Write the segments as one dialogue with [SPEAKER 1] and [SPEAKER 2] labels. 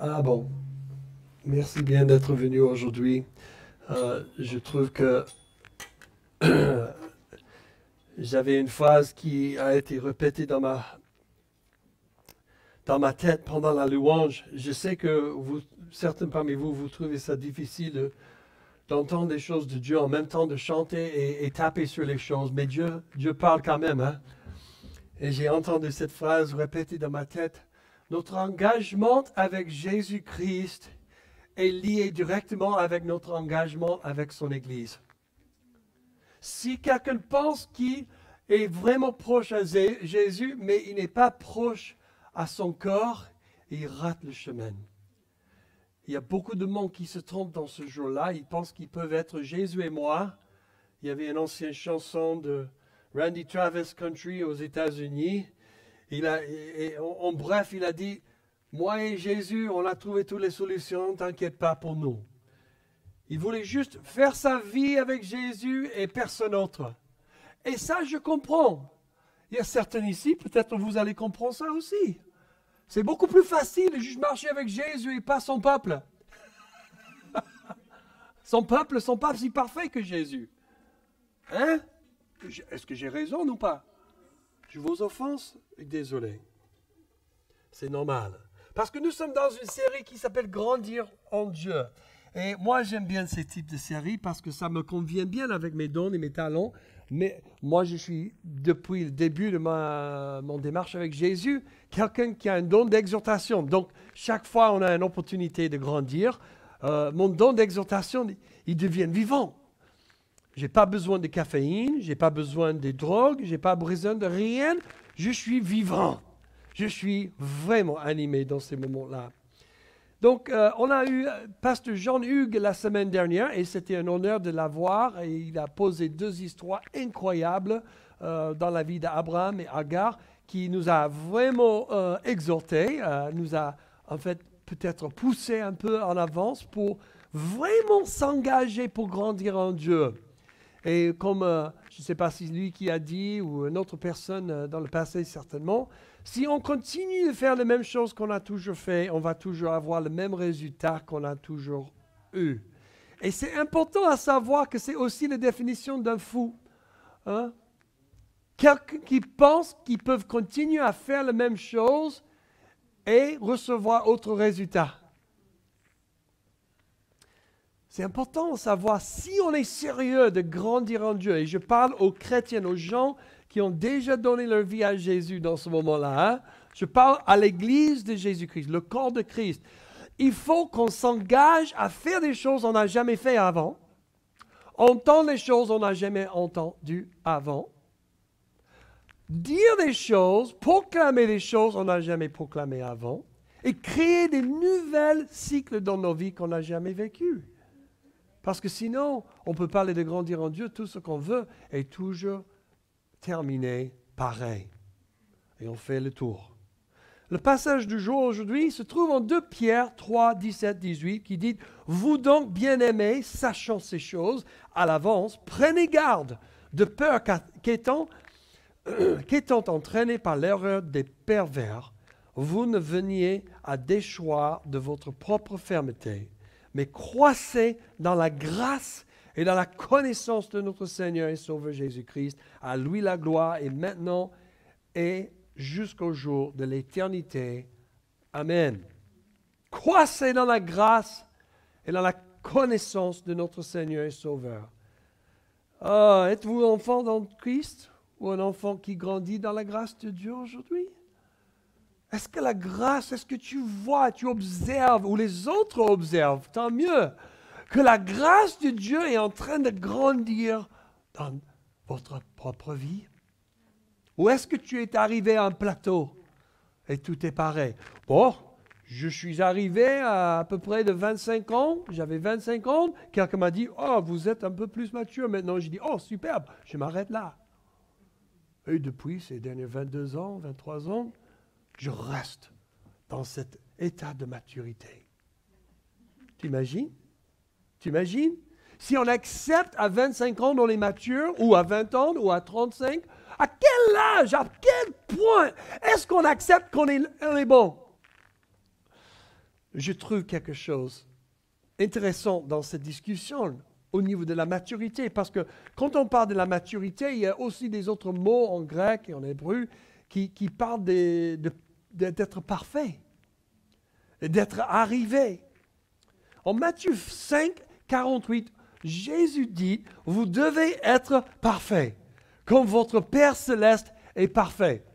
[SPEAKER 1] Ah bon, merci bien d'être venu aujourd'hui. Je trouve que j'avais une phrase qui a été répétée dans ma tête pendant la louange. Je sais que certains parmi vous, vous trouvez ça difficile d'entendre des choses de Dieu en même temps de chanter et taper sur les choses, mais Dieu parle quand même, hein. Et j'ai entendu cette phrase répétée dans ma tête. Notre engagement avec Jésus-Christ est lié directement avec notre engagement avec son Église. Si quelqu'un pense qu'il est vraiment proche à Jésus, mais il n'est pas proche à son corps, il rate le chemin. Il y a beaucoup de monde qui se trompe dans ce jour-là. Ils pensent qu'ils peuvent être Jésus et moi. Il y avait une ancienne chanson de Randy Travis Country aux États-Unis. En bref, il a dit, moi et Jésus, on a trouvé toutes les solutions, t'inquiète pas pour nous. Il voulait juste faire sa vie avec Jésus et personne d'autre. Et ça, je comprends. Il y a certains ici, peut-être vous allez comprendre ça aussi. C'est beaucoup plus facile de juste marcher avec Jésus et pas son peuple. Son peuple ne sont pas si parfaits que Jésus. Hein? Est-ce que j'ai raison ou pas? Je vous offense? Désolé. C'est normal. Parce que nous sommes dans une série qui s'appelle Grandir en Dieu. Et moi, j'aime bien ce type de série parce que ça me convient bien avec mes dons et mes talents. Mais moi, je suis, depuis le début de mon démarche avec Jésus, quelqu'un qui a un don d'exhortation. Donc, chaque fois, on a une opportunité de grandir. Mon don d'exhortation, il devient vivant. Je n'ai pas besoin de caféine, je n'ai pas besoin de drogue, je n'ai pas besoin de rien. Je suis vivant. Je suis vraiment animé dans ces moments-là. Donc, on a eu Pasteur Jean-Hugues la semaine dernière et c'était un honneur de l'avoir. Et il a posé deux histoires incroyables dans la vie d'Abraham et Agar qui nous a vraiment exhortés, nous a en fait peut-être poussé un peu en avance pour vraiment s'engager pour grandir en Dieu. Et comme, je ne sais pas si c'est lui qui a dit ou une autre personne dans le passé certainement, si on continue de faire les mêmes choses qu'on a toujours fait, on va toujours avoir le même résultat qu'on a toujours eu. Et c'est important à savoir que c'est aussi la définition d'un fou. Hein? Quelqu'un qui pense qu'ils peuvent continuer à faire les mêmes choses et recevoir autre résultat. C'est important de savoir si on est sérieux de grandir en Dieu. Et je parle aux chrétiens, aux gens qui ont déjà donné leur vie à Jésus dans ce moment-là. Hein? Je parle à l'Église de Jésus-Christ, le corps de Christ. Il faut qu'on s'engage à faire des choses qu'on n'a jamais fait avant, entendre des choses qu'on n'a jamais entendues avant, dire des choses, proclamer des choses qu'on n'a jamais proclamées avant, et créer des nouvelles cycles dans nos vies qu'on n'a jamais vécues. Parce que sinon, on peut parler de grandir en Dieu, tout ce qu'on veut est toujours terminé pareil. Et on fait le tour. Le passage du jour aujourd'hui se trouve en 2 Pierre 3, 17, 18, qui dit « Vous donc, bien-aimés, sachant ces choses à l'avance, prenez garde, de peur qu'étant entraînés par l'erreur des pervers, vous ne veniez à déchoir de votre propre fermeté, mais croissez dans la grâce et dans la connaissance de notre Seigneur et Sauveur Jésus-Christ. À lui la gloire est maintenant et jusqu'au jour de l'éternité. Amen. Croissez dans la grâce et dans la connaissance de notre Seigneur et Sauveur. Êtes-vous enfant dans Christ ou un enfant qui grandit dans la grâce de Dieu aujourd'hui? Est-ce que la grâce, est-ce que tu vois, tu observes, ou les autres observent, tant mieux, que la grâce de Dieu est en train de grandir dans votre propre vie? Ou est-ce que tu es arrivé à un plateau et tout est pareil? Bon, je suis arrivé à peu près de 25 ans, j'avais 25 ans, quelqu'un m'a dit, oh, vous êtes un peu plus mature maintenant. J'ai dit, oh, superbe, je m'arrête là. Et depuis ces derniers 22 ans, 23 ans, je reste dans cet état de maturité. T'imagines? Si on accepte à 25 ans on est mature, ou à 20 ans, ou à 35, à quel âge, à quel point est-ce qu'on accepte qu'on est bon? je trouve quelque chose intéressant dans cette discussion au niveau de la maturité, parce que quand on parle de la maturité, il y a aussi des autres mots en grec et en hébreu qui parlent d'être parfait, et d'être arrivé. En Matthieu 5, 48, Jésus dit, vous devez être parfait, comme votre Père céleste est parfait.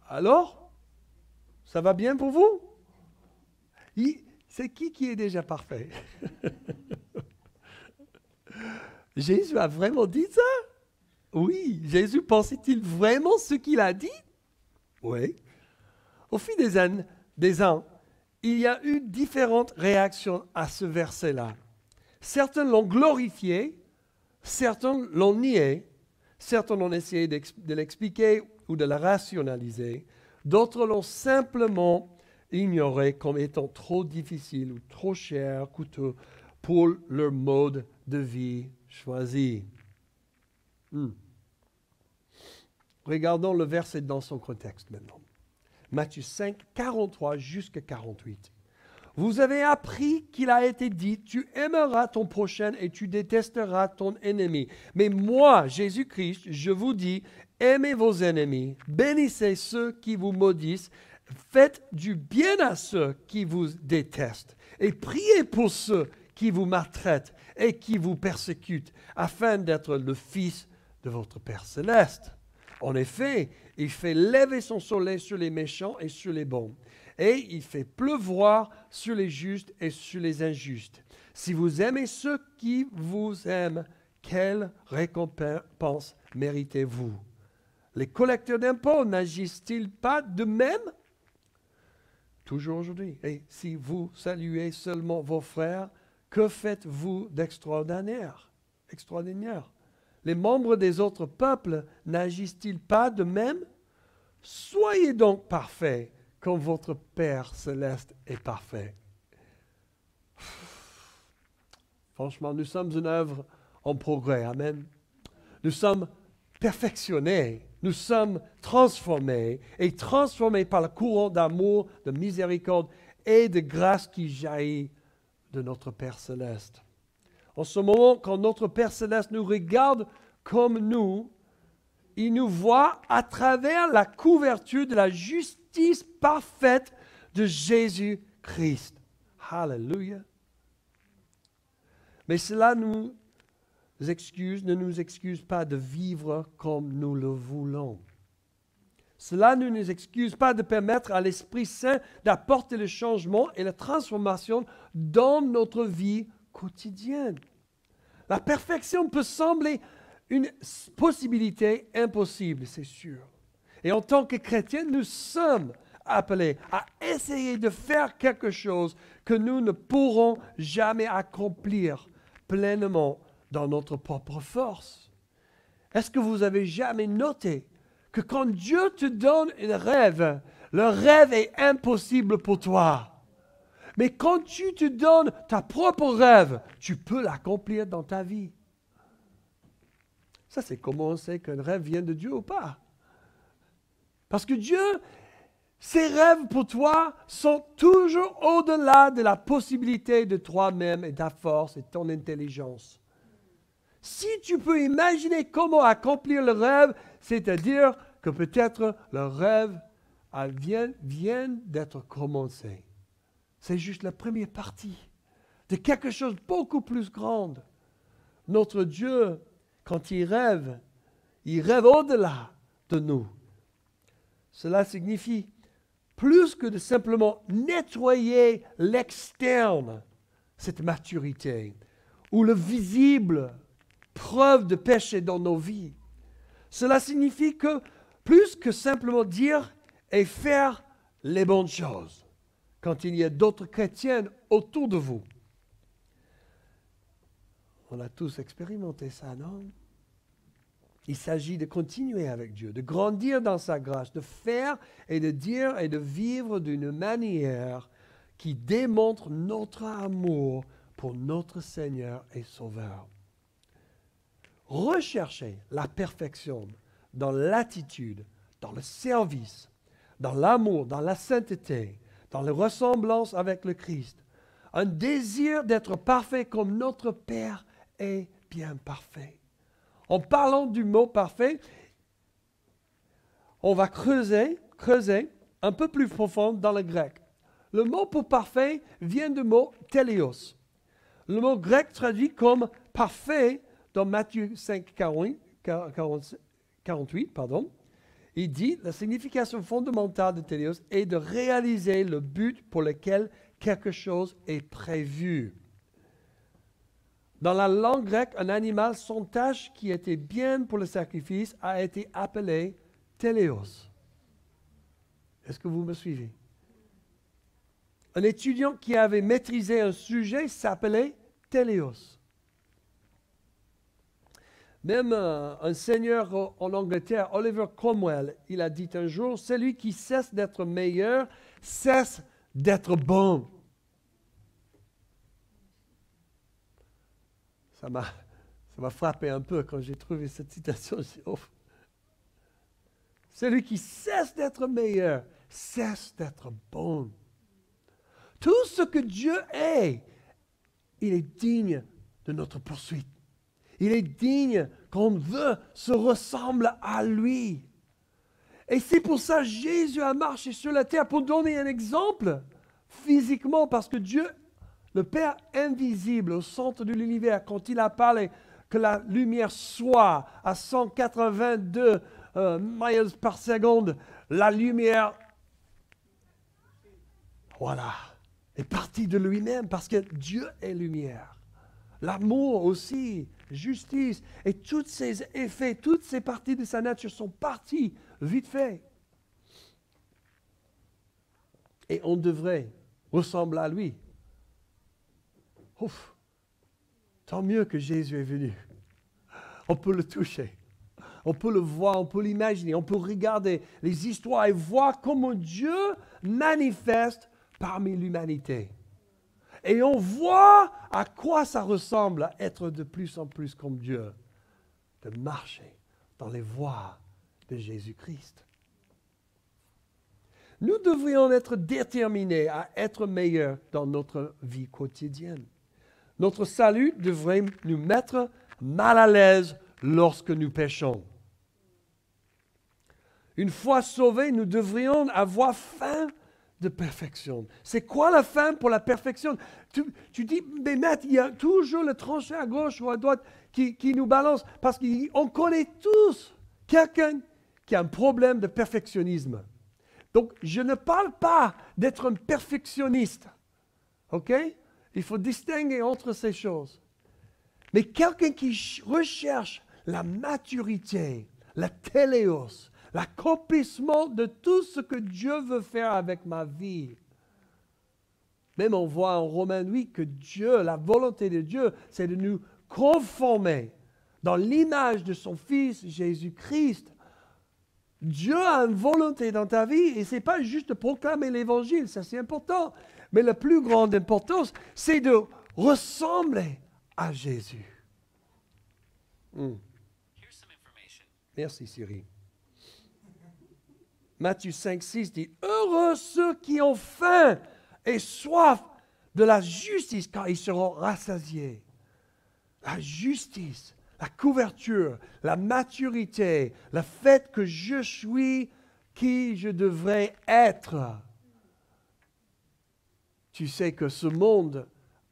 [SPEAKER 1] Alors, ça va bien pour vous? C'est qui est déjà parfait? Jésus a vraiment dit ça? Oui. Jésus pensait-il vraiment ce qu'il a dit? Oui. Au fil des ans, il y a eu différentes réactions à ce verset-là. Certains l'ont glorifié, certains l'ont nié, certains ont essayé de l'expliquer ou de le rationaliser, d'autres l'ont simplement ignoré comme étant trop difficile ou trop cher, coûteux pour leur mode de vie choisi. Regardons le verset dans son contexte maintenant. Matthieu 5, 43 jusqu'à 48. Vous avez appris qu'il a été dit, tu aimeras ton prochain et tu détesteras ton ennemi. Mais moi, Jésus-Christ, je vous dis, aimez vos ennemis, bénissez ceux qui vous maudissent, faites du bien à ceux qui vous détestent et priez pour ceux qui vous maltraitent et qui vous persécutent, afin d'être le fils de votre Père céleste. En effet, il fait lever son soleil sur les méchants et sur les bons, et il fait pleuvoir sur les justes et sur les injustes. Si vous aimez ceux qui vous aiment, quelle récompense méritez-vous? Les collecteurs d'impôts n'agissent-ils pas de même? Toujours aujourd'hui. Et si vous saluez seulement vos frères, que faites-vous d'extraordinaire? Extraordinaire. Les membres des autres peuples n'agissent-ils pas de même? Soyez donc parfaits, comme votre Père céleste est parfait. Franchement, nous sommes une œuvre en progrès. Amen. Nous sommes perfectionnés, nous sommes transformés et transformés par le courant d'amour, de miséricorde et de grâce qui jaillit de notre Père céleste. En ce moment, quand notre Père céleste nous regarde comme nous, il nous voit à travers la couverture de la justice parfaite de Jésus-Christ. Alléluia. Mais cela ne nous excuse pas de vivre comme nous le voulons. Cela ne nous excuse pas de permettre à l'Esprit Saint d'apporter le changement et la transformation dans notre vie quotidienne. La perfection peut sembler une possibilité impossible, c'est sûr. Et en tant que chrétiens, nous sommes appelés à essayer de faire quelque chose que nous ne pourrons jamais accomplir pleinement dans notre propre force. Est-ce que vous avez jamais noté que quand Dieu te donne un rêve, le rêve est impossible pour toi? Mais quand tu te donnes ta propre rêve, tu peux l'accomplir dans ta vie. Ça, c'est comment on sait qu'un rêve vient de Dieu ou pas. Parce que Dieu, ses rêves pour toi sont toujours au-delà de la possibilité de toi-même et ta force et ton intelligence. Si tu peux imaginer comment accomplir le rêve, c'est-à-dire que peut-être le rêve vient d'être commencé. C'est juste la première partie de quelque chose de beaucoup plus grand. Notre Dieu, quand il rêve au-delà de nous. Cela signifie plus que de simplement nettoyer l'externe, cette maturité, ou le visible, preuve de péché dans nos vies. Cela signifie que plus que simplement dire et faire les bonnes choses, quand il y a d'autres chrétiens autour de vous. On a tous expérimenté ça, non? Il s'agit de continuer avec Dieu, de grandir dans sa grâce, de faire et de dire et de vivre d'une manière qui démontre notre amour pour notre Seigneur et Sauveur. Recherchez la perfection dans l'attitude, dans le service, dans l'amour, dans la sainteté, dans la ressemblance avec le Christ. Un désir d'être parfait comme notre Père est bien parfait. En parlant du mot parfait, on va creuser un peu plus profond dans le grec. Le mot pour parfait vient du mot téléos. Le mot grec traduit comme parfait dans Matthieu 5, 48, il dit la signification fondamentale de téléos est de réaliser le but pour lequel quelque chose est prévu. Dans la langue grecque, un animal sans tache qui était bien pour le sacrifice a été appelé téléos. Est-ce que vous me suivez? Un étudiant qui avait maîtrisé un sujet s'appelait téléos. Même un seigneur en Angleterre, Oliver Cromwell, il a dit un jour, celui qui cesse d'être meilleur, cesse d'être bon. Ça m'a frappé un peu quand j'ai trouvé cette citation. Celui qui cesse d'être meilleur, cesse d'être bon. Tout ce que Dieu est, il est digne de notre poursuite. Il est digne qu'on veut se ressemble à lui. Et c'est pour ça que Jésus a marché sur la terre pour donner un exemple physiquement, parce que Dieu, le Père invisible au centre de l'univers, quand il a parlé que la lumière soit à 182 miles par seconde, la lumière, voilà, est partie de lui-même parce que Dieu est lumière. L'amour aussi, justice, et tous ces effets, toutes ces parties de sa nature sont parties vite fait. Et on devrait ressembler à lui. Ouf, tant mieux que Jésus est venu. On peut le toucher, on peut le voir, on peut l'imaginer, on peut regarder les histoires et voir comment Dieu manifeste parmi l'humanité. Et on voit à quoi ça ressemble à être de plus en plus comme Dieu, de marcher dans les voies de Jésus-Christ. Nous devrions être déterminés à être meilleurs dans notre vie quotidienne. Notre salut devrait nous mettre mal à l'aise lorsque nous péchons. Une fois sauvés, nous devrions avoir faim de perfection. C'est quoi la fin pour la perfection? Tu dis, mais maître, il y a toujours le tranchant à gauche ou à droite qui nous balance, parce qu'on connaît tous quelqu'un qui a un problème de perfectionnisme. Donc, je ne parle pas d'être un perfectionniste. OK? Il faut distinguer entre ces choses. Mais quelqu'un qui recherche la maturité, la téléos, l'accomplissement de tout ce que Dieu veut faire avec ma vie. Même on voit en Romains 8 que Dieu, la volonté de Dieu, c'est de nous conformer dans l'image de son Fils Jésus-Christ. Dieu a une volonté dans ta vie et ce n'est pas juste de proclamer l'Évangile, ça c'est important. Mais la plus grande importance, c'est de ressembler à Jésus. Merci Cyril. Matthieu 5, 6 dit, « Heureux ceux qui ont faim et soif de la justice, car ils seront rassasiés. » La justice, la couverture, la maturité, le fait que je suis qui je devrais être. Tu sais que ce monde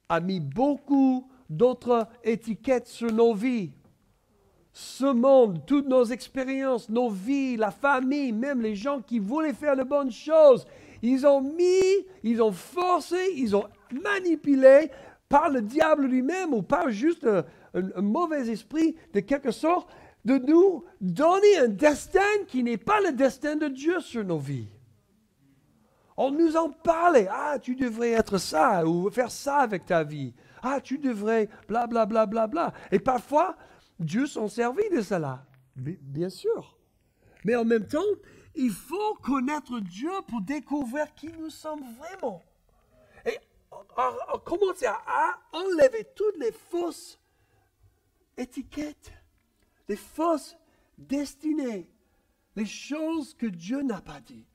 [SPEAKER 1] a mis beaucoup d'autres étiquettes sur nos vies. Ce monde, toutes nos expériences, nos vies, la famille, même les gens qui voulaient faire de bonnes choses, ils ont forcé, ils ont manipulé par le diable lui-même ou par juste un mauvais esprit de quelque sorte, de nous donner un destin qui n'est pas le destin de Dieu sur nos vies. On nous en parlait, tu devrais être ça ou faire ça avec ta vie. Tu devrais bla bla bla bla bla. Et parfois, Dieu s'en servit de cela, bien sûr. Mais en même temps, il faut connaître Dieu pour découvrir qui nous sommes vraiment. Et commencer à enlever toutes les fausses étiquettes, les fausses destinées, les choses que Dieu n'a pas dit.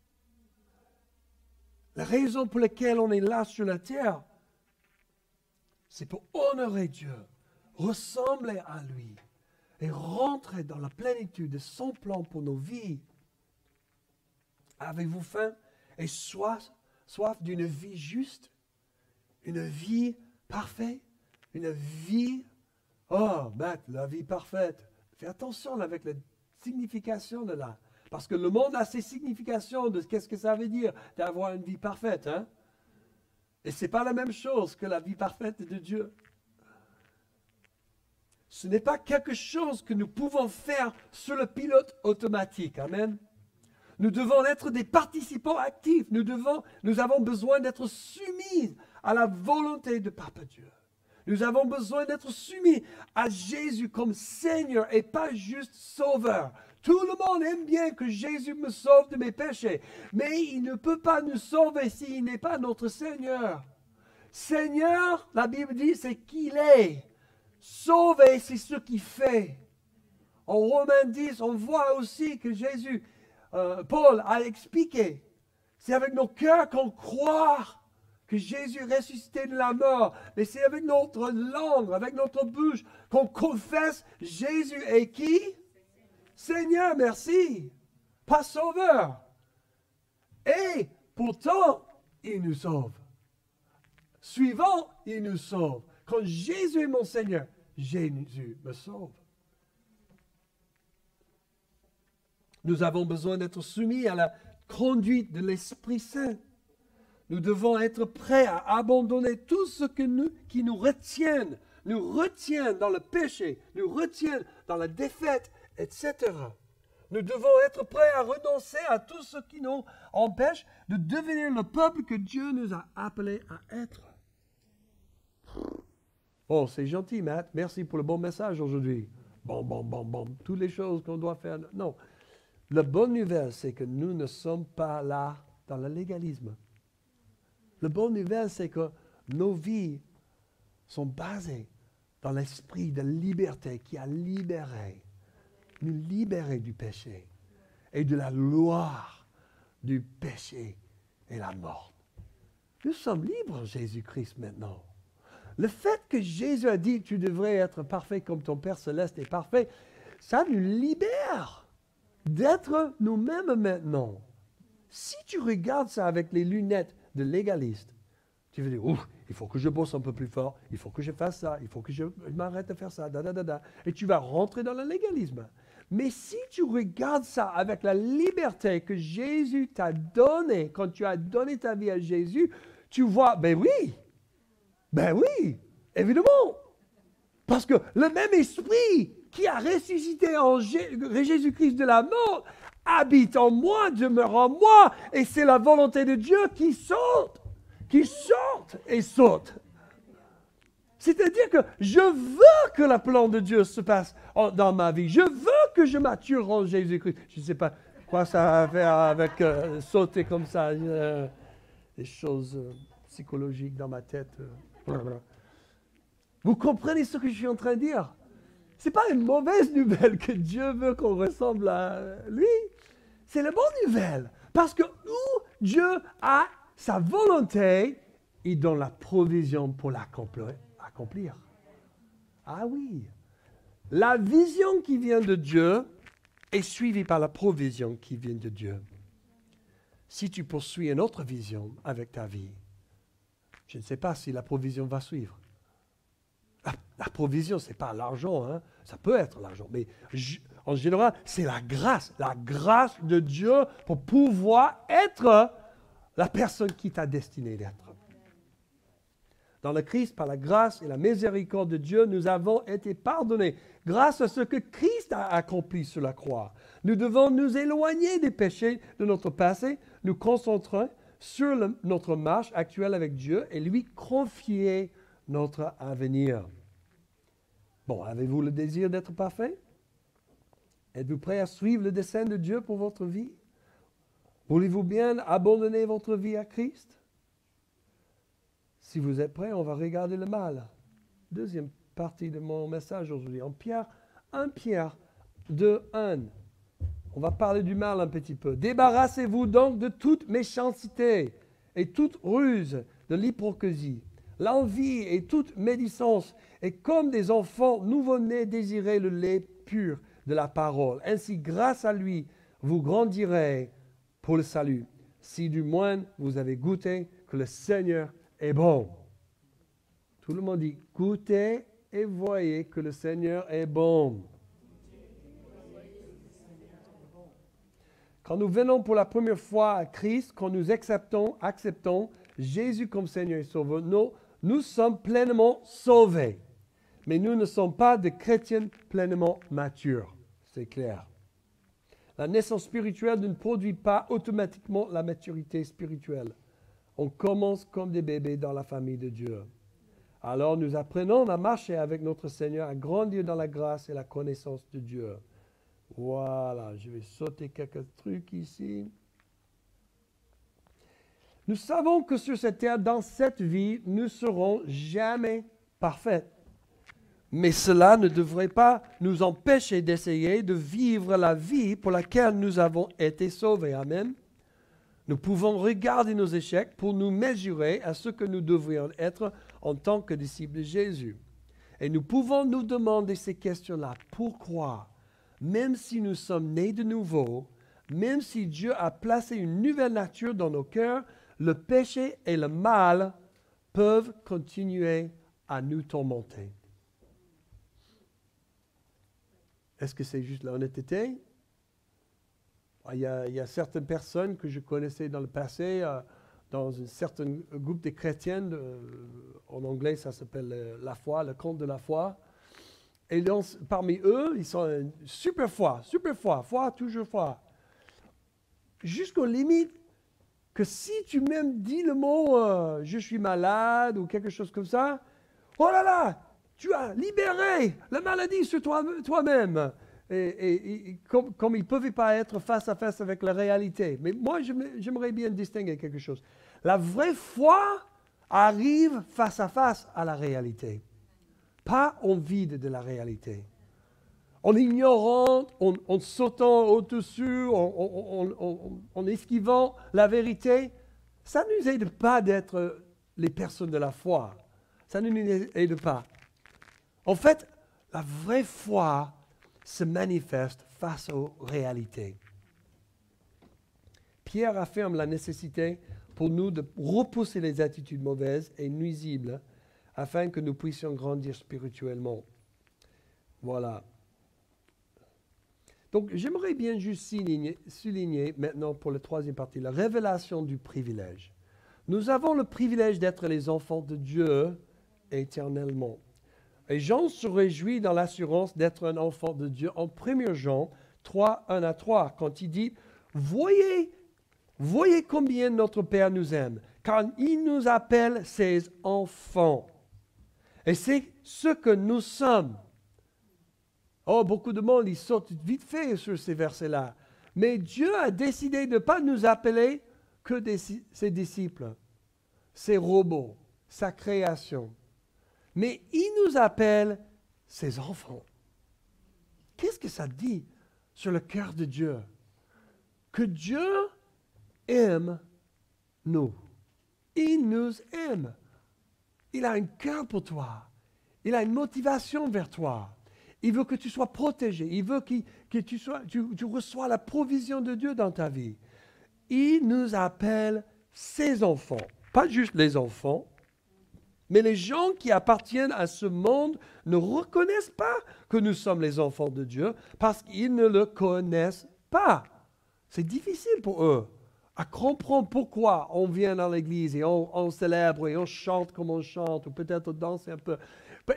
[SPEAKER 1] La raison pour laquelle on est là sur la terre, c'est pour honorer Dieu, ressembler à lui et rentrer dans la plénitude de son plan pour nos vies. Avez-vous faim et soif d'une vie juste, une vie parfaite, une vie, la vie parfaite. Fais attention avec la signification de là. Parce que le monde a ses significations de qu'est-ce que ça veut dire d'avoir une vie parfaite. Hein? Et ce n'est pas la même chose que la vie parfaite de Dieu. Ce n'est pas quelque chose que nous pouvons faire sur le pilote automatique. Amen. Nous devons être des participants actifs. Nous avons besoin d'être soumis à la volonté de Papa Dieu. Nous avons besoin d'être soumis à Jésus comme Seigneur et pas juste Sauveur. Tout le monde aime bien que Jésus me sauve de mes péchés, mais il ne peut pas nous sauver s'il n'est pas notre Seigneur. Seigneur, la Bible dit, c'est qu'il est. Sauver, c'est ce qu'il fait. En Romains 10, on voit aussi que Paul a expliqué, c'est avec nos cœurs qu'on croit que Jésus est ressuscité de la mort, mais c'est avec notre langue, avec notre bouche, qu'on confesse Jésus est qui? Seigneur, merci, pas sauveur. Et pourtant, il nous sauve. Suivant, il nous sauve. Quand Jésus est mon Seigneur, Jésus me sauve. Nous avons besoin d'être soumis à la conduite de l'Esprit Saint. Nous devons être prêts à abandonner tout ce qui nous retient dans le péché, nous retient dans la défaite, etc. Nous devons être prêts à renoncer à tout ce qui nous empêche de devenir le peuple que Dieu nous a appelés à être. Oh, c'est gentil, Matt. Merci pour le bon message aujourd'hui. Bon. Toutes les choses qu'on doit faire. Non. La bonne nouvelle, c'est que nous ne sommes pas là dans le légalisme. La bonne nouvelle, c'est que nos vies sont basées dans l'esprit de liberté qui a nous libéré du péché et de la loi du péché et la mort. Nous sommes libres en Jésus-Christ maintenant. Le fait que Jésus a dit « Tu devrais être parfait comme ton Père Céleste est parfait », ça nous libère d'être nous-mêmes maintenant. Si tu regardes ça avec les lunettes de légaliste, tu vas dire « Ouf, il faut que je bosse un peu plus fort, il faut que je fasse ça, il faut que je m'arrête de faire ça, et tu vas rentrer dans le légalisme. Mais si tu regardes ça avec la liberté que Jésus t'a donnée, quand tu as donné ta vie à Jésus, tu vois, ben oui, évidemment. Parce que le même esprit qui a ressuscité en Jésus-Christ de la mort habite en moi, demeure en moi, et c'est la volonté de Dieu qui sorte et saute. C'est-à-dire que je veux que le plan de Dieu se passe dans ma vie. Je veux que je mature en Jésus-Christ. Je ne sais pas quoi ça a à faire avec sauter comme ça. Des choses psychologiques dans ma tête. Vous comprenez ce que je suis en train de dire? Ce n'est pas une mauvaise nouvelle que Dieu veut qu'on ressemble à lui. C'est la bonne nouvelle. Parce que où Dieu a sa volonté, il donne la provision pour l'accomplir. Ah oui. La vision qui vient de Dieu est suivie par la provision qui vient de Dieu. Si tu poursuis une autre vision avec ta vie, je ne sais pas si la provision va suivre. La provision, ce n'est pas l'argent, hein? Ça peut être l'argent, mais en général, c'est la grâce de Dieu pour pouvoir être la personne qui t'a destiné d'être. Dans le Christ, par la grâce et la miséricorde de Dieu, nous avons été pardonnés grâce à ce que Christ a accompli sur la croix. Nous devons nous éloigner des péchés de notre passé, nous concentrer sur notre marche actuelle avec Dieu et lui confier notre avenir. Bon, avez-vous le désir d'être parfait? Êtes-vous prêt à suivre le dessein de Dieu pour votre vie? Voulez-vous bien abandonner votre vie à Christ? Si vous êtes prêts, on va regarder le mal. Deuxième partie de mon message aujourd'hui. En Pierre 2:1. On va parler du mal un petit peu. Débarrassez-vous donc de toute méchanceté et toute ruse de l'hypocrisie. L'envie et toute médisance, et comme des enfants nouveau-nés désirez le lait pur de la parole. Ainsi, grâce à lui, vous grandirez pour le salut, si du moins vous avez goûté que le Seigneur est bon. Tout le monde dit, goûtez et voyez que le Seigneur est bon. Quand nous venons pour la première fois à Christ, quand nous acceptons Jésus comme Seigneur et Sauveur, nous sommes pleinement sauvés. Mais nous ne sommes pas des chrétiens pleinement matures. C'est clair. La naissance spirituelle ne produit pas automatiquement la maturité spirituelle. On commence comme des bébés dans la famille de Dieu. Alors nous apprenons à marcher avec notre Seigneur, à grandir dans la grâce et la connaissance de Dieu. Voilà, je vais sauter quelques trucs ici. Nous savons que sur cette terre, dans cette vie, nous ne serons jamais parfaits. Mais cela ne devrait pas nous empêcher d'essayer de vivre la vie pour laquelle nous avons été sauvés. Amen. Nous pouvons regarder nos échecs pour nous mesurer à ce que nous devrions être en tant que disciples de Jésus. Et nous pouvons nous demander ces questions-là. Pourquoi? Même si nous sommes nés de nouveau, même si Dieu a placé une nouvelle nature dans nos cœurs, le péché et le mal peuvent continuer à nous tourmenter. Est-ce que c'est juste l'honnêteté? Il y a certaines personnes que je connaissais dans le passé, dans un certain groupe de chrétiens, en anglais ça s'appelle la foi, le conte de la foi. Et parmi eux, ils sont super foi, toujours foi. Jusqu'aux limites que si tu même dis le mot je suis malade ou quelque chose comme ça, oh là là, tu as libéré la maladie sur toi-même. Et comme ils ne pouvaient pas être face à face avec la réalité. Mais moi, j'aimerais bien distinguer quelque chose. La vraie foi arrive face à face à la réalité. Pas en vide de la réalité. En ignorant, en sautant au-dessus, en esquivant la vérité, ça ne nous aide pas d'être les personnes de la foi. Ça ne nous aide pas. En fait, la vraie foi se manifeste face aux réalités. Pierre affirme la nécessité pour nous de repousser les attitudes mauvaises et nuisibles afin que nous puissions grandir spirituellement. Voilà. Donc, j'aimerais bien juste souligner maintenant pour la troisième partie, la révélation du privilège. Nous avons le privilège d'être les enfants de Dieu éternellement. Et Jean se réjouit dans l'assurance d'être un enfant de Dieu en 1 Jean 3, 1 à 3, quand il dit « Voyez combien notre Père nous aime, car il nous appelle ses enfants. » Et c'est ce que nous sommes. Oh, beaucoup de monde, ils sautent vite fait sur ces versets-là. Mais Dieu a décidé de ne pas nous appeler que ses disciples, ses robots, sa création. Mais il nous appelle ses enfants. Qu'est-ce que ça dit sur le cœur de Dieu? Que Dieu aime nous. Il nous aime. Il a un cœur pour toi. Il a une motivation vers toi. Il veut que tu sois protégé. Il veut que tu reçois la provision de Dieu dans ta vie. Il nous appelle ses enfants. Pas juste les enfants. Mais les gens qui appartiennent à ce monde ne reconnaissent pas que nous sommes les enfants de Dieu parce qu'ils ne le connaissent pas. C'est difficile pour eux à comprendre pourquoi on vient dans l'église et on célèbre et on chante comme on chante ou peut-être on danse un peu.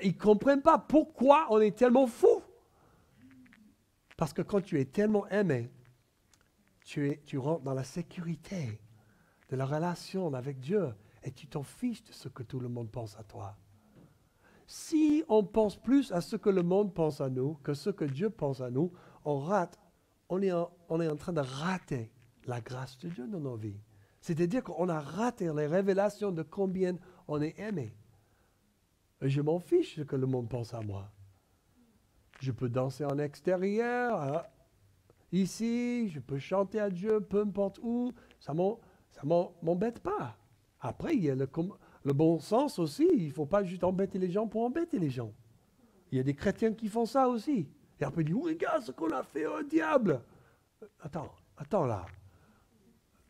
[SPEAKER 1] Ils ne comprennent pas pourquoi on est tellement fou. Parce que quand tu es tellement aimé, tu rentres dans la sécurité de la relation avec Dieu. Et tu t'en fiches de ce que tout le monde pense à toi. Si on pense plus à ce que le monde pense à nous que ce que Dieu pense à nous, on est en train de rater la grâce de Dieu dans nos vies. C'est-à-dire qu'on a raté les révélations de combien on est aimé. Et je m'en fiche de ce que le monde pense à moi. Je peux danser en extérieur, ici, je peux chanter à Dieu, peu importe où, ça m'embête pas. Après, il y a le bon sens aussi. Il ne faut pas juste embêter les gens pour embêter les gens. Il y a des chrétiens qui font ça aussi. Et après, ils disent, oh, regarde ce qu'on a fait au diable. Attends là.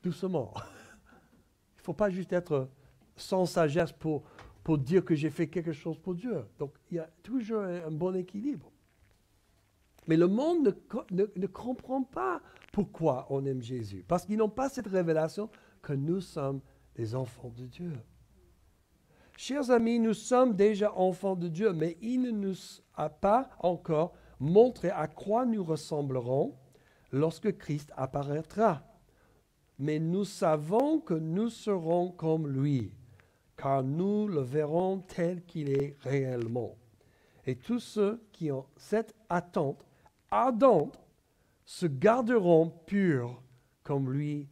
[SPEAKER 1] Doucement. Il ne faut pas juste être sans sagesse pour dire que j'ai fait quelque chose pour Dieu. Donc, il y a toujours un bon équilibre. Mais le monde ne comprend pas pourquoi on aime Jésus. Parce qu'ils n'ont pas cette révélation que nous sommes des enfants de Dieu. Chers amis, nous sommes déjà enfants de Dieu, mais il ne nous a pas encore montré à quoi nous ressemblerons lorsque Christ apparaîtra. Mais nous savons que nous serons comme lui, car nous le verrons tel qu'il est réellement. Et tous ceux qui ont cette attente ardente se garderont purs comme lui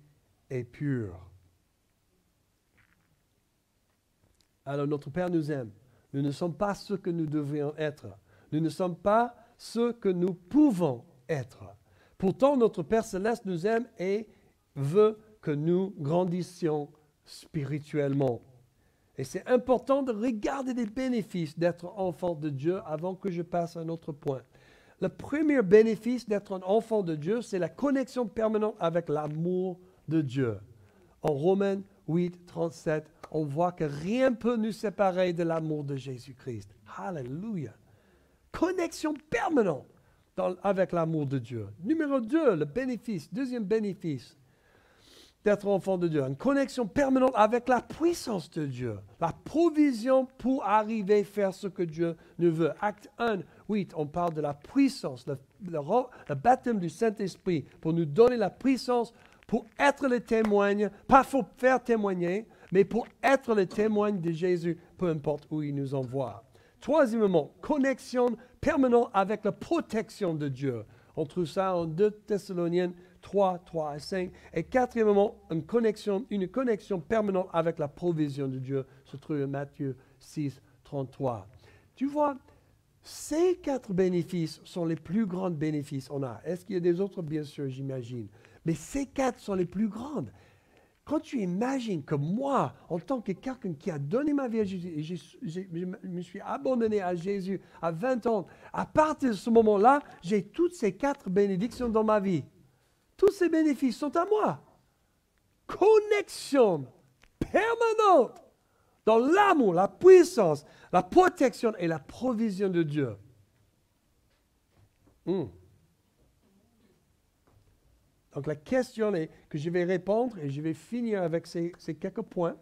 [SPEAKER 1] est pur. Alors notre Père nous aime. Nous ne sommes pas ceux que nous devrions être. Nous ne sommes pas ceux que nous pouvons être. Pourtant, notre Père céleste nous aime et veut que nous grandissions spirituellement. Et c'est important de regarder les bénéfices d'être enfant de Dieu avant que je passe à un autre point. Le premier bénéfice d'être un enfant de Dieu, c'est la connexion permanente avec l'amour de Dieu. En Romains 8, 37, on voit que rien ne peut nous séparer de l'amour de Jésus-Christ. Alléluia. Connexion permanente avec l'amour de Dieu. Numéro 2, le bénéfice, deuxième bénéfice d'être enfant de Dieu. Une connexion permanente avec la puissance de Dieu. La provision pour arriver à faire ce que Dieu nous veut. Acte 1, 8, on parle de la puissance, le baptême du Saint-Esprit pour nous donner la puissance pour être les témoins, pas pour faire témoigner, mais pour être les témoins de Jésus, peu importe où il nous envoie. Troisièmement, connexion permanente avec la protection de Dieu. On trouve ça en 2 Thessaloniciens 3, 3 et 5. Et quatrièmement, une connexion permanente avec la provision de Dieu, se trouve en Matthieu 6, 33. Tu vois, ces 4 bénéfices sont les plus grands bénéfices qu'on a. Est-ce qu'il y a des autres? Bien sûr, j'imagine. Mais ces 4 sont les plus grandes. Quand tu imagines que moi, en tant que quelqu'un qui a donné ma vie à Jésus, et je me suis abandonné à Jésus à 20 ans, à partir de ce moment-là, j'ai toutes ces 4 bénédictions dans ma vie. Tous ces bénéfices sont à moi. Connexion permanente dans l'amour, la puissance, la protection et la provision de Dieu. Donc la question que je vais répondre, et je vais finir avec ces quelques points,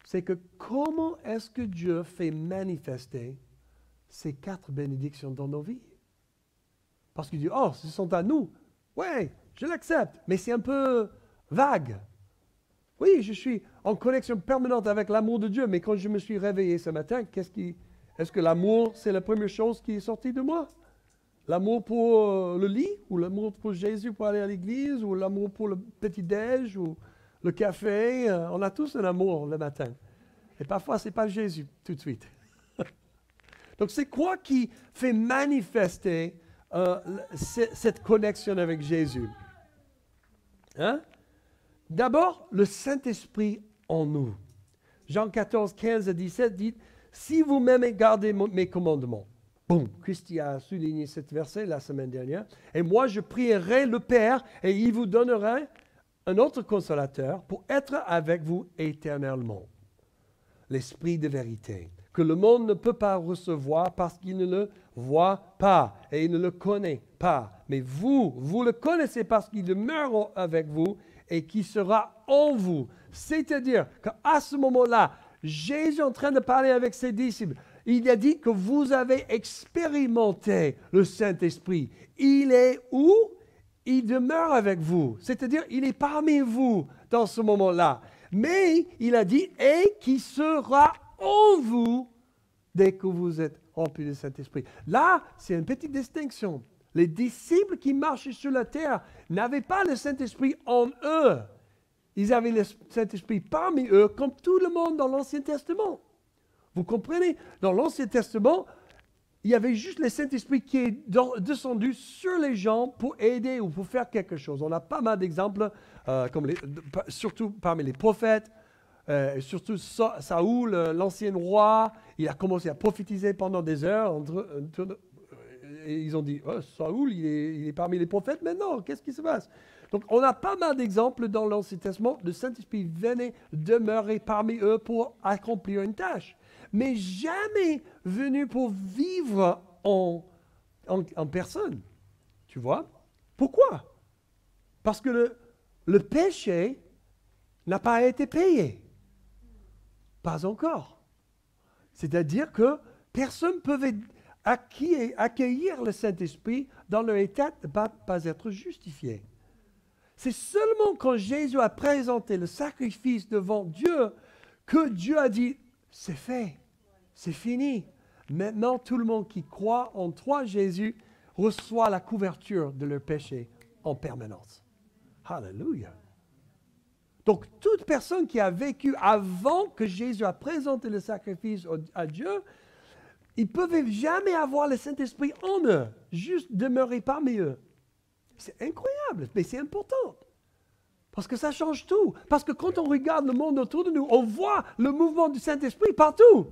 [SPEAKER 1] c'est que comment est-ce que Dieu fait manifester ces 4 bénédictions dans nos vies? Parce qu'il dit, oh, ce sont à nous. Oui, je l'accepte, mais c'est un peu vague. Oui, je suis en connexion permanente avec l'amour de Dieu, mais quand je me suis réveillé ce matin, est-ce que l'amour, c'est la première chose qui est sortie de moi? L'amour pour le lit, ou l'amour pour Jésus pour aller à l'église, ou l'amour pour le petit-déj, ou le café. On a tous un amour le matin. Et parfois, ce n'est pas Jésus tout de suite. Donc, c'est quoi qui fait manifester cette connexion avec Jésus? D'abord, le Saint-Esprit en nous. Jean 14, 15 à 17 dit, « Si vous m'aimez, gardez mes commandements. » Boum, Christy a souligné ce verset la semaine dernière. « Et moi, je prierai le Père, et il vous donnera un autre consolateur pour être avec vous éternellement. L'Esprit de vérité, que le monde ne peut pas recevoir parce qu'il ne le voit pas et il ne le connaît pas. Mais vous le connaissez parce qu'il demeure avec vous et qui sera en vous. » C'est-à-dire qu'à ce moment-là, Jésus est en train de parler avec ses disciples. Il a dit que vous avez expérimenté le Saint-Esprit. Il est où? Il demeure avec vous. C'est-à-dire, il est parmi vous dans ce moment-là. Mais il a dit, et qui sera en vous dès que vous êtes remplis du Saint-Esprit. Là, c'est une petite distinction. Les disciples qui marchaient sur la terre n'avaient pas le Saint-Esprit en eux. Ils avaient le Saint-Esprit parmi eux, comme tout le monde dans l'Ancien Testament. Vous comprenez? Dans l'Ancien Testament, il y avait juste le Saint-Esprit qui est descendu sur les gens pour aider ou pour faire quelque chose. On a pas mal d'exemples, surtout parmi les prophètes. surtout Saoul, l'ancien roi, il a commencé à prophétiser pendant des heures. Et ils ont dit, oh, Saoul, il est parmi les prophètes maintenant, qu'est-ce qui se passe? Donc on a pas mal d'exemples dans l'Ancien Testament. Le Saint-Esprit venait demeurer parmi eux pour accomplir une tâche. Mais jamais venu pour vivre en personne. Tu vois? Pourquoi? Parce que le péché n'a pas été payé. Pas encore. C'est-à-dire que personne ne pouvait accueillir le Saint-Esprit dans leur état de ne pas être justifié. C'est seulement quand Jésus a présenté le sacrifice devant Dieu que Dieu a dit, c'est fait, c'est fini. Maintenant, tout le monde qui croit en toi, Jésus, reçoit la couverture de leur péché en permanence. Alléluia. Donc, toute personne qui a vécu avant que Jésus a présenté le sacrifice à Dieu, ils ne peuvent jamais avoir le Saint-Esprit en eux, juste demeurer parmi eux. C'est incroyable, mais c'est important. Parce que ça change tout. Parce que quand on regarde le monde autour de nous, on voit le mouvement du Saint-Esprit partout.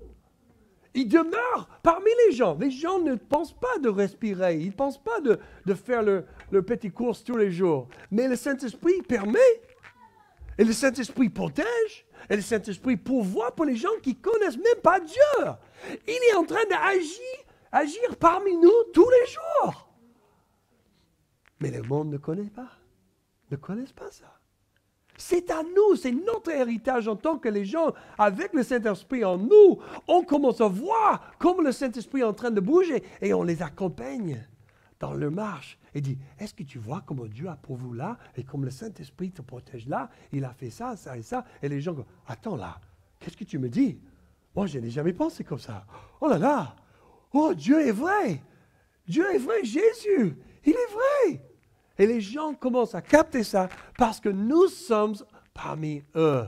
[SPEAKER 1] Il demeure parmi les gens. Les gens ne pensent pas de respirer. Ils ne pensent pas de faire leur petite course tous les jours. Mais le Saint-Esprit permet. Et le Saint-Esprit protège. Et le Saint-Esprit pourvoit pour les gens qui ne connaissent même pas Dieu. Il est en train d'agir parmi nous tous les jours. Mais le monde ne connaît pas. Ne connaissent pas ça. C'est à nous, c'est notre héritage en tant que les gens, avec le Saint-Esprit en nous, on commence à voir comment le Saint-Esprit est en train de bouger et on les accompagne dans leur marche et dit, est-ce que tu vois comment Dieu a pourvu là et comme le Saint-Esprit te protège là, il a fait ça, ça et ça. Et les gens disent, attends là, qu'est-ce que tu me dis? Moi, je n'ai jamais pensé comme ça. Oh là là, oh Dieu est vrai, Jésus, il est vrai. Et les gens commencent à capter ça parce que nous sommes parmi eux.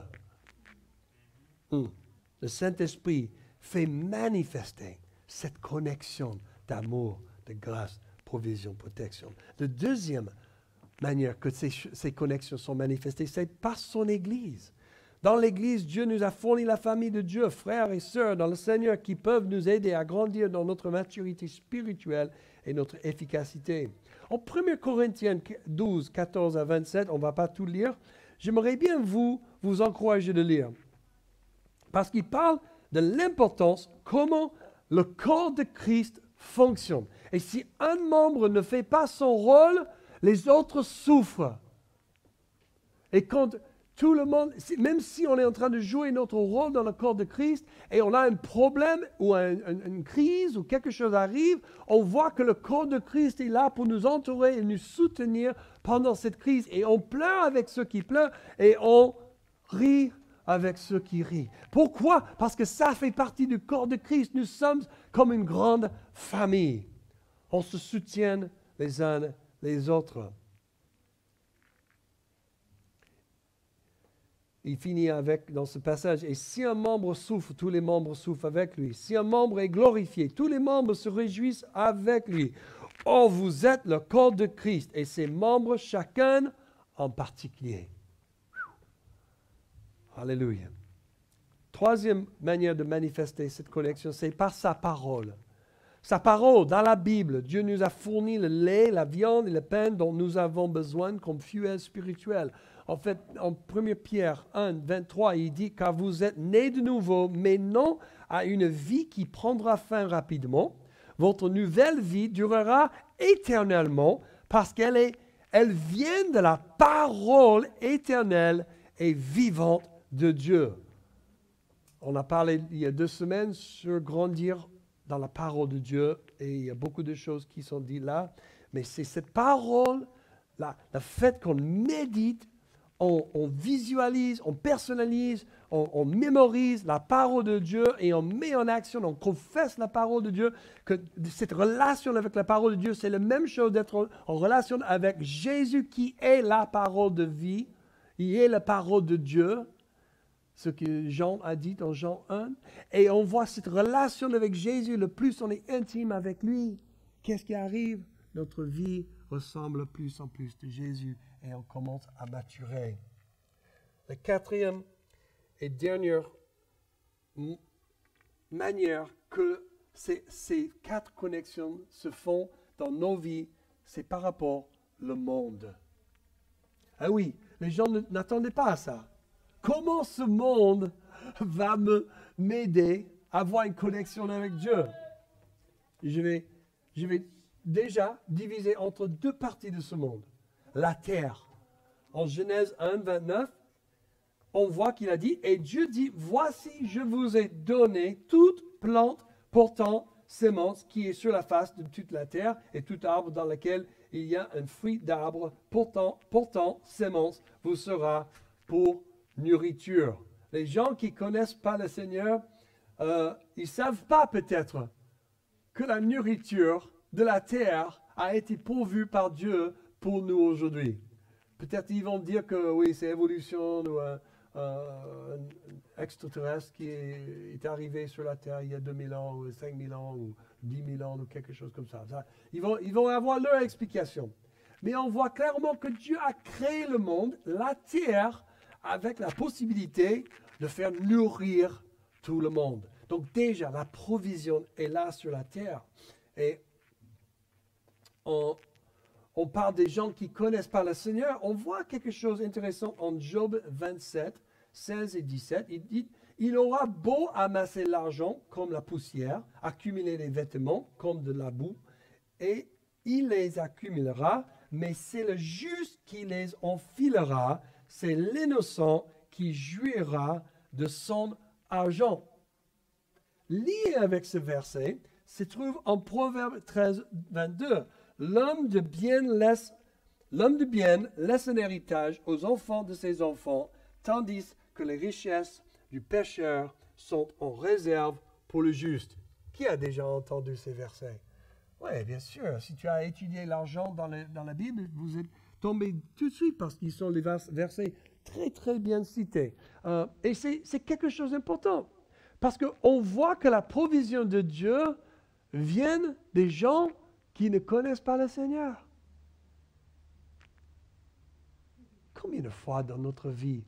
[SPEAKER 1] Le Saint-Esprit fait manifester cette connexion d'amour, de grâce, provision, protection. La deuxième manière que ces connexions sont manifestées, c'est par son Église. Dans l'Église, Dieu nous a fourni la famille de Dieu, frères et sœurs dans le Seigneur qui peuvent nous aider à grandir dans notre maturité spirituelle et notre efficacité. En 1 Corinthiens 12, 14 à 27, on ne va pas tout lire, j'aimerais bien vous encourager de lire. Parce qu'il parle de l'importance, comment le corps de Christ fonctionne. Et si un membre ne fait pas son rôle, les autres souffrent. Et quand tout le monde, même si on est en train de jouer notre rôle dans le corps de Christ et on a un problème ou une crise ou quelque chose arrive, on voit que le corps de Christ est là pour nous entourer et nous soutenir pendant cette crise. Et on pleure avec ceux qui pleurent et on rit avec ceux qui rient. Pourquoi? Parce que ça fait partie du corps de Christ. Nous sommes comme une grande famille. On se soutient les uns les autres. Il finit avec, dans ce passage, « Et si un membre souffre, tous les membres souffrent avec lui. Si un membre est glorifié, tous les membres se réjouissent avec lui. Or, vous êtes le corps de Christ, et ses membres, chacun en particulier. » Alléluia. Troisième manière de manifester cette connexion, c'est par sa parole. Sa parole, dans la Bible, Dieu nous a fourni le lait, la viande et le pain dont nous avons besoin comme fuel spirituel. En fait, en 1 Pierre 1, 23, il dit « Car vous êtes nés de nouveau, mais non à une vie qui prendra fin rapidement. Votre nouvelle vie durera éternellement parce qu'elle vient de la parole éternelle et vivante de Dieu. » On a parlé il y a 2 semaines sur grandir dans la parole de Dieu et il y a beaucoup de choses qui sont dites là. Mais c'est cette parole, le fait qu'on médite, on visualise, on personnalise, on mémorise la parole de Dieu et on met en action, on confesse la parole de Dieu, que cette relation avec la parole de Dieu, c'est la même chose d'être en relation avec Jésus qui est la parole de vie, il est la parole de Dieu, ce que Jean a dit dans Jean 1, et on voit cette relation avec Jésus, le plus on est intime avec lui, qu'est-ce qui arrive? Notre vie ressemble plus en plus de Jésus et on commence à maturer. La quatrième et dernière manière que ces 4 connexions se font dans nos vies, c'est par rapport au monde. Ah oui, les gens n'attendaient pas à ça. Comment ce monde va m'aider à avoir une connexion avec Dieu? Je vais déjà diviser entre 2 parties de ce monde. La terre. En Genèse 1, 29, on voit qu'il a dit, et Dieu dit, voici, je vous ai donné toute plante portant sémence qui est sur la face de toute la terre et tout arbre dans lequel il y a un fruit d'arbre portant sémence vous sera pour nourriture. Les gens qui ne connaissent pas le Seigneur, ils ne savent pas peut-être que la nourriture de la terre a été pourvue par Dieu pour nous aujourd'hui. Peut-être ils vont dire que oui, c'est évolution ou un extraterrestre qui est arrivé sur la terre il y a 2000 ans, ou 5000 ans, ou 10 000 ans, ou quelque chose comme ça. Ils vont avoir leur explication. Mais on voit clairement que Dieu a créé le monde, la terre, avec la possibilité de faire nourrir tout le monde. Donc déjà, la provision est là sur la terre. Et on parle des gens qui ne connaissent pas le Seigneur. On voit quelque chose d'intéressant en Job 27, 16 et 17. Il dit, il aura beau amasser l'argent comme la poussière, accumuler les vêtements comme de la boue, et il les accumulera, mais c'est le juste qui les enfilera, c'est l'innocent qui jouira de son argent. Lié avec ce verset, se trouve en Proverbe 13, 22. L'homme de bien laisse un héritage aux enfants de ses enfants, tandis que les richesses du pécheur sont en réserve pour le juste. Qui a déjà entendu ces versets? Oui, bien sûr. Si tu as étudié l'argent dans la Bible, vous êtes tombé tout de suite parce qu'ils sont les versets très, très bien cités. Et c'est quelque chose d'important. Parce qu'on voit que la provision de Dieu vient des gens qui ne connaissent pas le Seigneur. Combien de fois dans notre vie,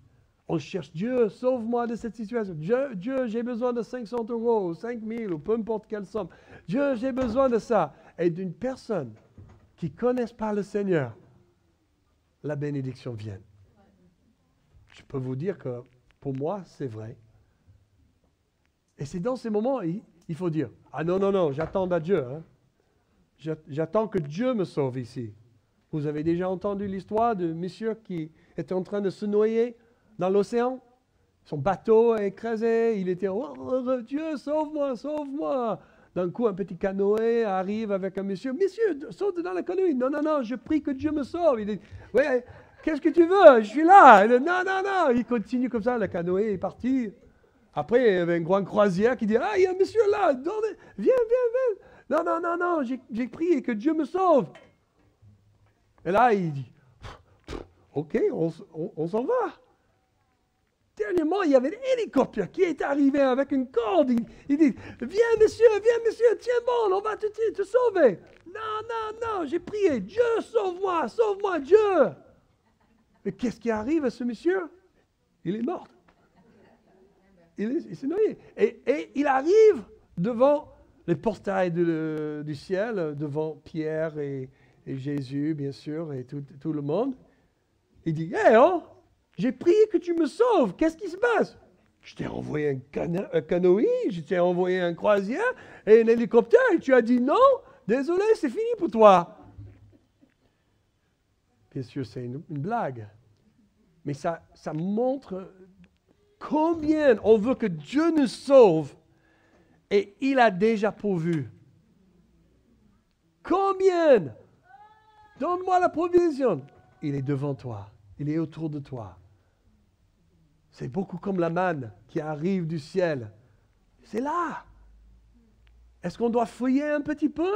[SPEAKER 1] on cherche Dieu, sauve-moi de cette situation. Dieu, j'ai besoin de 500 €, ou 5 000, ou peu importe quelle somme. Dieu, j'ai besoin de ça. Et d'une personne qui ne connaisse pas le Seigneur, la bénédiction vient. Je peux vous dire que pour moi, c'est vrai. Et c'est dans ces moments, il faut dire, ah non, j'attends à Dieu. Hein. J'attends que Dieu me sauve ici. Vous avez déjà entendu l'histoire de monsieur qui était en train de se noyer dans l'océan? Son bateau est écrasé, il était, oh, Dieu, sauve-moi, sauve-moi. D'un coup, un petit canoë arrive avec un monsieur, monsieur, saute dans le canoë. Non, je prie que Dieu me sauve. Il dit, ouais, qu'est-ce que tu veux? Je suis là. Il dit, non. Il continue comme ça, le canoë est parti. Après, il y avait une grande croisière qui dit, ah, il y a un monsieur là, viens. Non, j'ai prié que Dieu me sauve. Et là, il dit, ok, on s'en va. Dernièrement, il y avait un hélicoptère qui est arrivé avec une corde. Il dit, viens monsieur, tiens bon, on va te sauver. Non, j'ai prié, Dieu, sauve-moi, Dieu. Mais qu'est-ce qui arrive à ce monsieur? Il est mort. Il s'est noyé. Et il arrive devant les portails du ciel, devant Pierre et Jésus, bien sûr, et tout le monde. Il dit, j'ai prié que tu me sauves. Qu'est-ce qui se passe? Je t'ai envoyé un canoë, je t'ai envoyé un croisière et un hélicoptère, et tu as dit non, désolé, c'est fini pour toi. Bien sûr, c'est une blague. Mais ça montre combien on veut que Dieu nous sauve et il a déjà pourvu. Combien? Donne-moi la provision. Il est devant toi. Il est autour de toi. C'est beaucoup comme la manne qui arrive du ciel. C'est là. Est-ce qu'on doit fouiller un petit peu?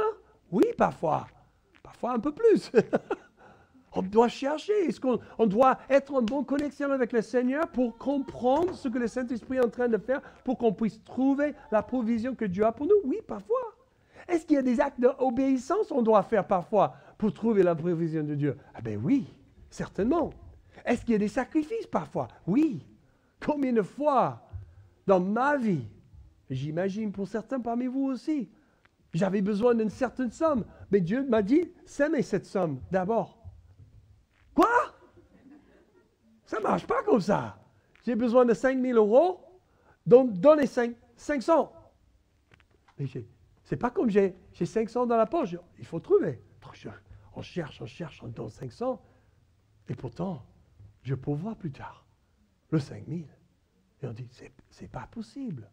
[SPEAKER 1] Oui, parfois. Parfois un peu plus. On doit chercher. Est-ce qu'on doit être en bonne connexion avec le Seigneur pour comprendre ce que le Saint-Esprit est en train de faire, pour qu'on puisse trouver la provision que Dieu a pour nous? Oui, parfois. Est-ce qu'il y a des actes d'obéissance qu'on doit faire parfois pour trouver la provision de Dieu? Ah ben oui, certainement. Est-ce qu'il y a des sacrifices parfois? Oui. Combien de fois dans ma vie, j'imagine pour certains parmi vous aussi, j'avais besoin d'une certaine somme, mais Dieu m'a dit, sème cette somme d'abord. Quoi? Ça ne marche pas comme ça. J'ai besoin de 5 000 euros, donc donnez 500. Mais c'est pas comme j'ai 500 dans la poche, il faut trouver. On cherche, on donne 500, et pourtant, je peux voir plus tard le 5 000. Et on dit, c'est pas possible.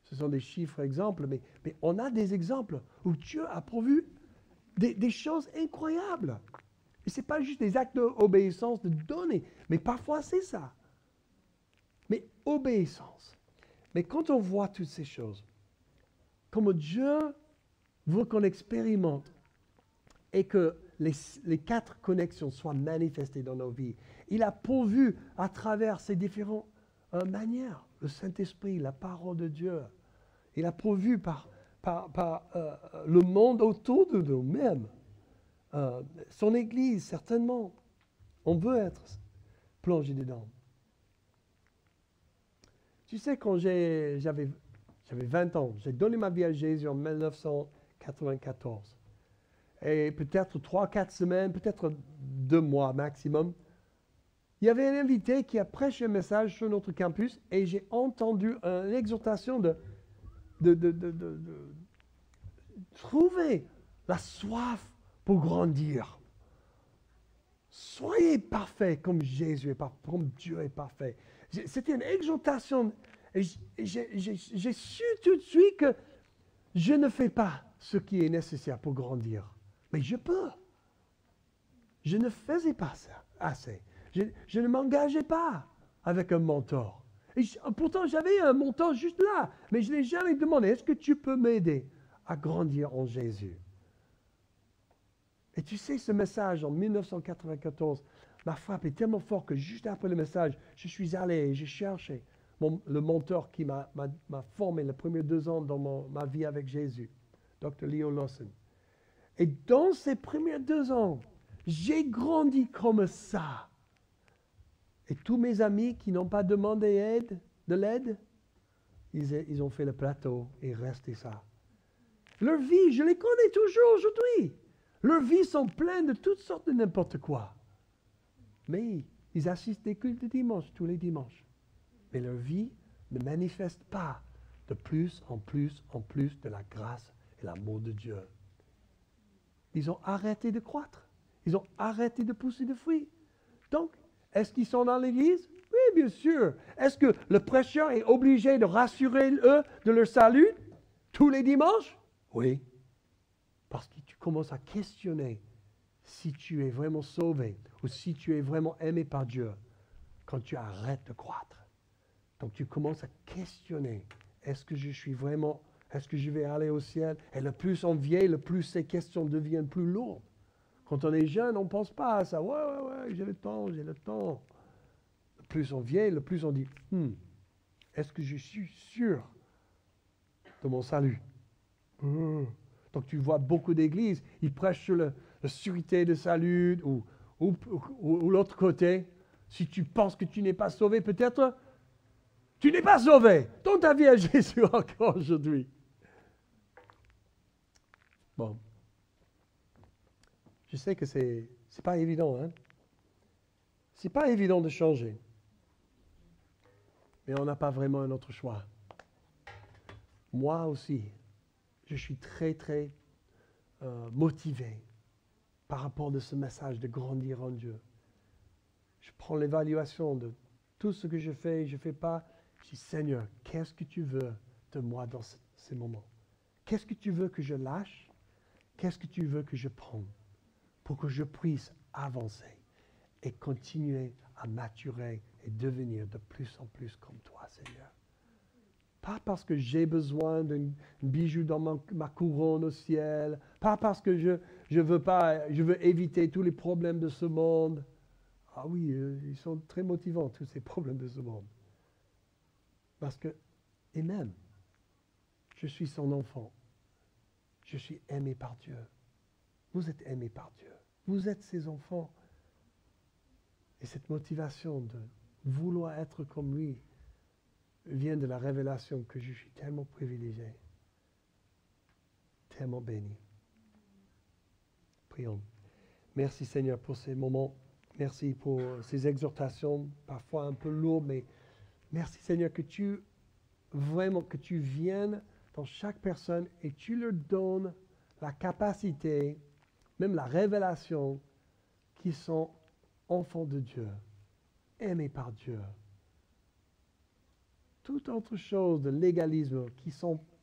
[SPEAKER 1] Ce sont des chiffres exemples, mais on a des exemples où Dieu a pourvu des choses incroyables. Et ce n'est pas juste des actes d'obéissance, de donner, mais parfois c'est ça. Mais obéissance. Mais quand on voit toutes ces choses, comme Dieu veut qu'on expérimente et que les 4 connexions soient manifestées dans nos vies, il a pourvu à travers ces différentes manières, le Saint-Esprit, la parole de Dieu. Il a pourvu par le monde autour de nous-mêmes. Son Église, certainement. On veut être plongé dedans. Tu sais, quand j'avais 20 ans, j'ai donné ma vie à Jésus en 1994. Et peut-être 3-4 semaines, peut-être 2 mois maximum, il y avait un invité qui a prêché un message sur notre campus et j'ai entendu une exhortation de trouver la soif pour grandir. Soyez parfaits comme Jésus est parfait, comme Dieu est parfait. C'était une exhortation. Et j'ai su tout de suite que je ne fais pas ce qui est nécessaire pour grandir. Mais je peux. Je ne faisais pas ça assez. Je ne m'engageais pas avec un mentor. Et pourtant, j'avais un mentor juste là. Mais je n'ai jamais demandé, est-ce que tu peux m'aider à grandir en Jésus? Et tu sais, ce message en 1994 m'a frappé tellement fort que juste après le message, je suis allé et j'ai cherché le mentor qui m'a formé les premiers 2 ans dans ma vie avec Jésus, Dr. Leo Lawson. Et dans ces premiers 2 ans, j'ai grandi comme ça. Et tous mes amis qui n'ont pas demandé de l'aide, ils ont fait le plateau et resté ça. Leur vie, je les connais toujours aujourd'hui. Leurs vies sont pleines de toutes sortes de n'importe quoi. Mais ils assistent des cultes de dimanche, tous les dimanches. Mais leur vie ne manifeste pas de plus en plus de la grâce et l'amour de Dieu. Ils ont arrêté de croître. Ils ont arrêté de pousser de fruits. Donc, est-ce qu'ils sont dans l'église? Oui, bien sûr. Est-ce que le prêcheur est obligé de rassurer eux de leur salut tous les dimanches? Oui. Parce que tu commences à questionner si tu es vraiment sauvé ou si tu es vraiment aimé par Dieu quand tu arrêtes de croître. Donc tu commences à questionner, est-ce que je vais aller au ciel? Et le plus on vieillit, le plus ces questions deviennent plus lourdes. Quand on est jeune, on ne pense pas à ça. Ouais, j'ai le temps. Le plus on vieillit, le plus on dit, est-ce que je suis sûr de mon salut? Donc tu vois beaucoup d'églises, ils prêchent sur la sûreté de salut ou l'autre côté. Si tu penses que tu n'es pas sauvé, peut-être tu n'es pas sauvé. Donne ta vie à Jésus encore aujourd'hui. Bon. Je sais que c'est pas évident, hein. C'est pas évident de changer. Mais on n'a pas vraiment un autre choix. Moi aussi, je suis très, très motivé par rapport à ce message de grandir en Dieu. Je prends l'évaluation de tout ce que je fais pas. Je dis, Seigneur, qu'est-ce que tu veux de moi dans ces moments? Qu'est-ce que tu veux que je lâche? Qu'est-ce que tu veux que je prenne pour que je puisse avancer et continuer à maturer et devenir de plus en plus comme toi, Seigneur? Pas parce que j'ai besoin d'un bijou dans ma couronne au ciel, pas parce que je veux éviter tous les problèmes de ce monde. Ah oui, ils sont très motivants, tous ces problèmes de ce monde. Parce que, et même, je suis son enfant. Je suis aimé par Dieu. Vous êtes aimé par Dieu. Vous êtes ses enfants. Et cette motivation vouloir être comme lui vient de la révélation que je suis tellement privilégié, tellement béni. Prions. Merci Seigneur pour ces moments. Merci pour ces exhortations, parfois un peu lourdes, mais merci Seigneur que tu viennes dans chaque personne et tu leur donnes la capacité, même la révélation, qu'ils sont enfants de Dieu, aimés par Dieu. Toute autre chose de légalisme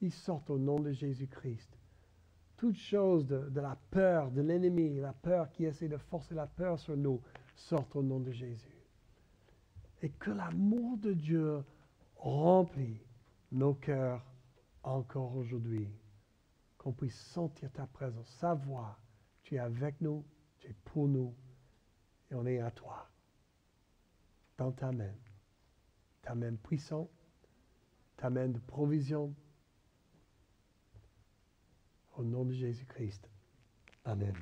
[SPEAKER 1] ils sortent au nom de Jésus-Christ. Toute chose de la peur de l'ennemi, la peur qui essaie de forcer la peur sur nous, sortent au nom de Jésus. Et que l'amour de Dieu remplit nos cœurs encore aujourd'hui. Qu'on puisse sentir ta présence, savoir que tu es avec nous, tu es pour nous, et on est à toi. Dans ta main puissante, ta main de provision. Au nom de Jésus-Christ. Amen.